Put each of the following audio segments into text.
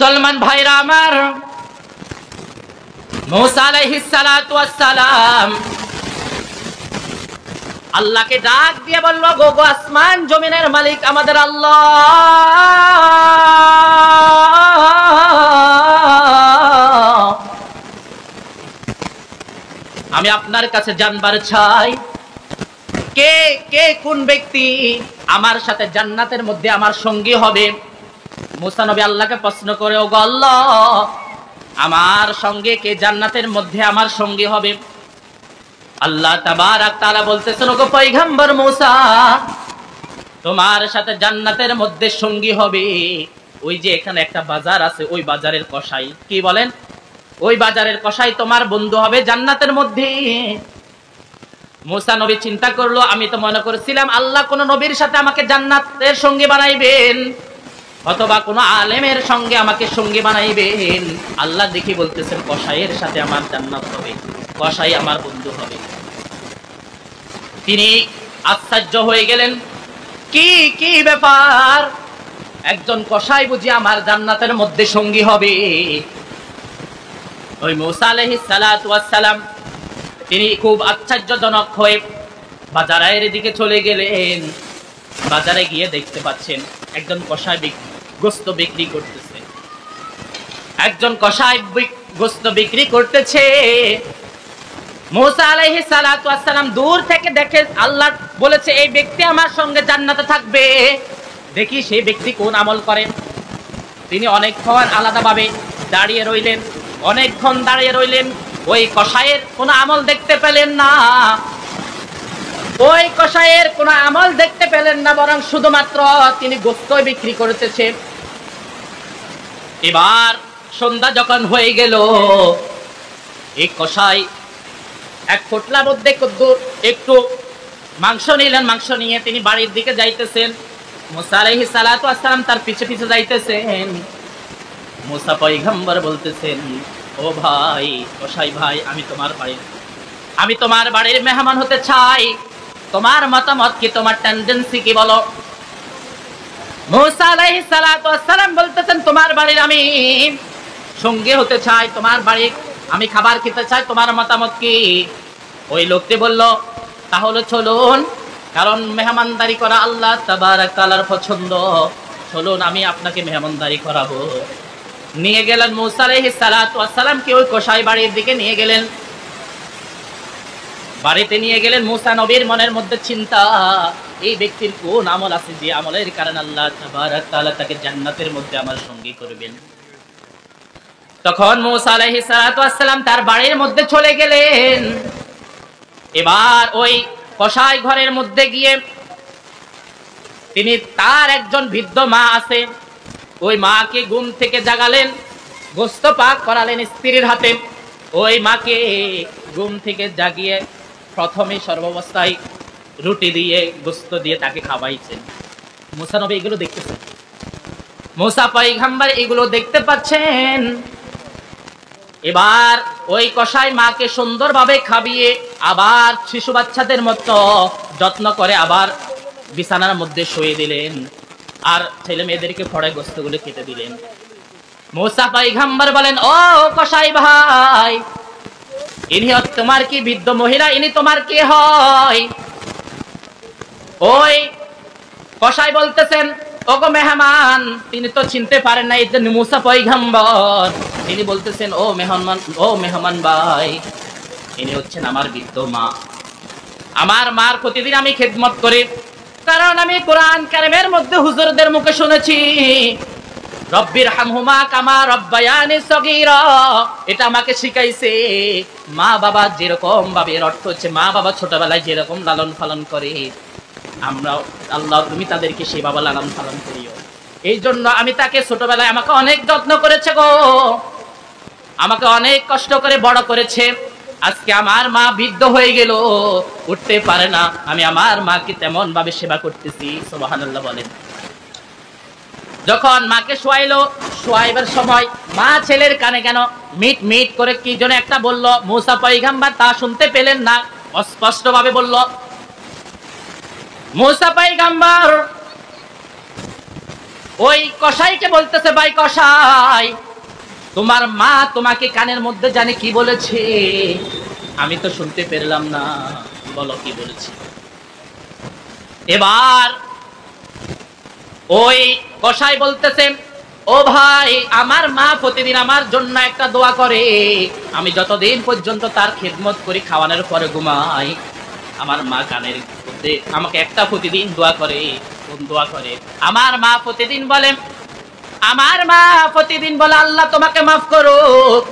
মুসলমান ভাইরা আমার, মুসা আলাইহিস সালাতু ওয়াস সালাম আল্লাহকে ডাক দিয়ে বলল, গো গো আসমান জমিনের মালিক আমাদের আল্লাহ, আমি আপনার কাছে জানবার চাই কে কে কোন ব্যক্তি আমার সাথে জান্নাতের মধ্যে আমার সঙ্গী হবে। মুসা নবী আল্লাহকে প্রশ্ন করে, ও গো আল্লাহ, আমার সঙ্গে কে জান্নাতের মধ্যে আমার সঙ্গী হবে? আল্লাহ তাবারাক তাআলা বলতেছেন, ওগো পয়গম্বর মুসা, তোমার সাথে জান্নাতের মধ্যে সঙ্গী হবে ওই যে এখানে একটা বাজার আছে, ওই বাজারের কসাই। কি বলেন? ওই বাজারের কসাই তোমার বন্ধু হবে জান্নাতের মধ্যে। মুসা নবী চিন্তা করলো, আমি তো মনে করেছিলাম আল্লাহ কোন নবীর সাথে আমাকে জান্নাতের সঙ্গী বানাইবেন, অথবা কোন আলেমের সঙ্গে আমাকে সঙ্গী বানাইবেন। আল্লাহ দেখি বলতেছেন কসাইয়ের সাথে আমার জান্নাত হবে, কসাই আমার বন্ধু হবে। তিনি আশ্চর্য হয়ে গেলেন, কি কি ব্যাপার, একজন কসাই বুঝি আমার জান্নাতের মধ্যে সঙ্গী হবে? ওই মুসা আলাইহিস সালাতু ওয়াস সালাম তিনি খুব আশ্চর্যজনক হয়ে বাজারের দিকে চলে গেলেন। বাজারে গিয়ে দেখতে পাচ্ছেন একজন কসাই গোশত বিক্রি করতেছে, একজন কসাই গোশত বিক্রি করতেছে। মুসা আলাইহিস সালাতু ওয়াস সালাম দূর থেকে দেখে, আল্লাহ বলেছে এই ব্যক্তি আমার সঙ্গে জান্নাতে থাকবে, দেখি সেই ব্যক্তি কোন আমল করে। তিনি অনেকক্ষণ আলাদাভাবে দাঁড়িয়ে রইলেন, অনেকক্ষণ দাঁড়িয়ে রইলেন, ওই কসাইয়ের কোনো আমল দেখতে পেলেন না। ওই কসাইয়ের কোনো আমল দেখতে পেলেন না, বরং শুধুমাত্র তিনি গোশত বিক্রি করতেছে। এবার সন্ধ্যা যখন হয়ে গেল, এই কসাই এক পোটলার মধ্যে একটু মাংস নিলেন, মাংস নিয়ে তিনি বাড়ির দিকে যাইতেছেন। মুসা আলাইহিস সালাতু ওয়াস সালাম তার পিছে পিছে যাইতেছেন। মুসা পয়গম্বর বলতেছেন, ও ভাই কসাই ভাই, আমি তোমার বাড়ির মেহমান হতে চাই, তোমার মতামত কি, তোমার টেন্ডেন্সি কি বলো? মুসা আলাইহিস সালাতু ওয়াস সালাম বলতেছেন, তোমার বাড়ির আমি সঙ্গী হতে চাই, তোমার বাড়ির আমি খাবার খেতে চাই, তোমার মতামত কি? ওই লোকটি বলল, তাহলে চলুন, কারণ মেহমানদারি করা আল্লাহ তাবারাক তাআলার পছন্দ, চলুন আমি আপনাকে মেহমানদারি করাবো। নিয়ে গেলেন মুসা আলাইহিস সালাতু ওয়াস সালামকে ওই কসাই বাড়ির দিকে নিয়ে গেলেন। বাড়িতে নিয়ে গেলেন। মুসা নবীর মনের মধ্যে চিন্তা, এই ব্যক্তির কোন আমল আছে যে আমলের কারণে আল্লাহ তাবারাক তাআলা তাকে জান্নাতের মধ্যে আমার সঙ্গী করবেন। তখন মুসা আলাইহিস সালাতু ওয়াস সালাম তার বাড়ির মধ্যে চলে গেলেন। এবার ওই কসাই ঘরের মধ্যে গিয়ে তিনি তার একজন বৃদ্ধ মা আছে, ওই মাকে ঘুম থেকে জাগালেন, গোশত পাক করালেন স্ত্রীর হাতে। ওই মাকে ঘুম থেকে জাগিয়ে প্রথমে সর্বাবস্থায় রুটি দিয়ে গোশত দিয়ে তাকে খাওয়াইছেন। মুসা নবী এগুলো দেখতেছেন, মুসা পয়গম্বর এগুলো দেখতে পাচ্ছেন। এবার ওই কসাই মাকে সুন্দরভাবে খাবিয়ে আবার শিশু বাচ্চাদের মতো যত্ন করে আবার বিছানার মধ্যে শুয়ে দিলেন, আর ছেলে মেয়েদেরকে ফড়ে গোশতগুলো খেতে দিলেন। মুসা পয়গম্বর বলেন, ও কসাই ভাই, ইনি তোমার কি বৃদ্ধ মহিলা, ইনি তোমার কি হয়? ওই কসাই বলতেছেন, ওগো মেহমান, তিনি তো চিনতে পারেন না এই যে মুসা পয়গম্বর। তিনি বলতেছেন, ও মেহমান ভাই, ইনি হচ্ছেন আমার বৃদ্ধ মা। আমার মার প্রতিদিন আমি খেদমত করি, কারণ আমি কোরআন কারিমের মধ্যে হুজুরদের মুখে শুনেছি, রব্বির হামহুমা কামা রব্বায়ানি সগীরা, এটা আমাকে শিখাইছে মা বাবা যেরকম ভাবে, এর অর্থ হচ্ছে মা বাবা ছোটবেলায় যেরকম লালন পালন করে, আমরা আল্লাহ তুমি তাদেরকে সেভাবে লালন পালন করিও। এই জন্য আমি তাকে ছোটবেলায় আমাকে অনেক যত্ন করেছে গো, আমাকে অনেক কষ্ট করে বড় করেছে। আজকে আমার মা বৃদ্ধ হয়ে গেল, উঠতে পারে না, আমি আমার মাকে তেমন ভাবে সেবা করতেছি। সুবহানাল্লাহ বলেন। যখন মাকে শোয়াইবার সময় মা ছেলের কানে কেন মিট মিট করে কি যেন একটা বলল, মুসা পয়গম্বর তা শুনতে পেলেন না, অস্পষ্ট ভাবে বলল। মুসা পয়গম্বর ওই কসাইকে বলতেছে, ভাই কসাই, তোমার মা তোমাকে কানের মধ্যে জানে কি বলেছে? আমি তো শুনতে পেলাম না, বলো কি বলেছে। এবার ওই কসাই বলতেছে, ও ভাই, আমার মা প্রতিদিন আমার জন্য একটা দোয়া করে, আমি যতদিন পর্যন্ত তার খেদমত করি, খাওয়ানোর পরে ঘুমাই, আমার মা কানের মধ্যে আমাকে একটা প্রতিদিন দোয়া করে। কোন দোয়া করে? আমার মা প্রতিদিন বলে, আল্লাহ তোমাকে মাফ করুক।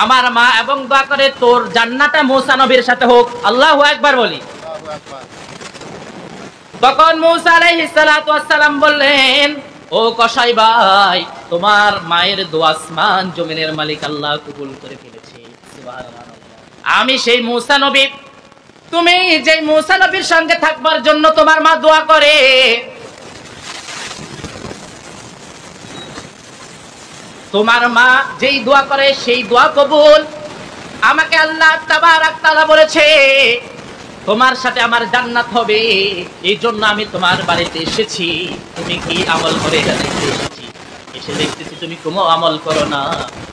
আমার মা এবং দোয়া করে তোর জান্নাতে মূসা নবীর সাথে হোক। আল্লাহু আকবার বলি। তখন মূসা আলাইহিস সালাতু ওয়াস সালাম বললেন, ও কসাই ভাই, তোমার মায়ের দোয়া আসমান জমিনের মালিক আল্লাহ কবুল করে ফেলেছে। সুবহানাল্লাহ। আমি সেই মূসা নবী, তুমি যেই মূসা নবীর সঙ্গে থাকবার জন্য তোমার মা দোয়া করে, তোমার মা যেই দোয়া করে সেই দোয়া কবুল। আমাকে আল্লাহ তাবারাক তাআলা বলেছে তোমার সাথে আমার জান্নাত হবে, এই জন্য আমি তোমার বাড়িতে এসেছি। তুমি কি আমল করে জানাইতে এসেছি? এসে দেখতেছি তুমি কোনো আমল করো না,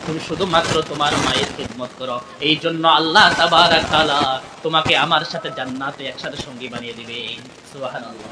তুমি শুধুমাত্র তোমার মায়ের খেদমত করো। এই জন্য আল্লাহ তাবারাক তাআলা তোমাকে আমার সাথে জান্নাতে একসাথে সঙ্গী বানিয়ে দিবেন। সুবহানাল্লাহ।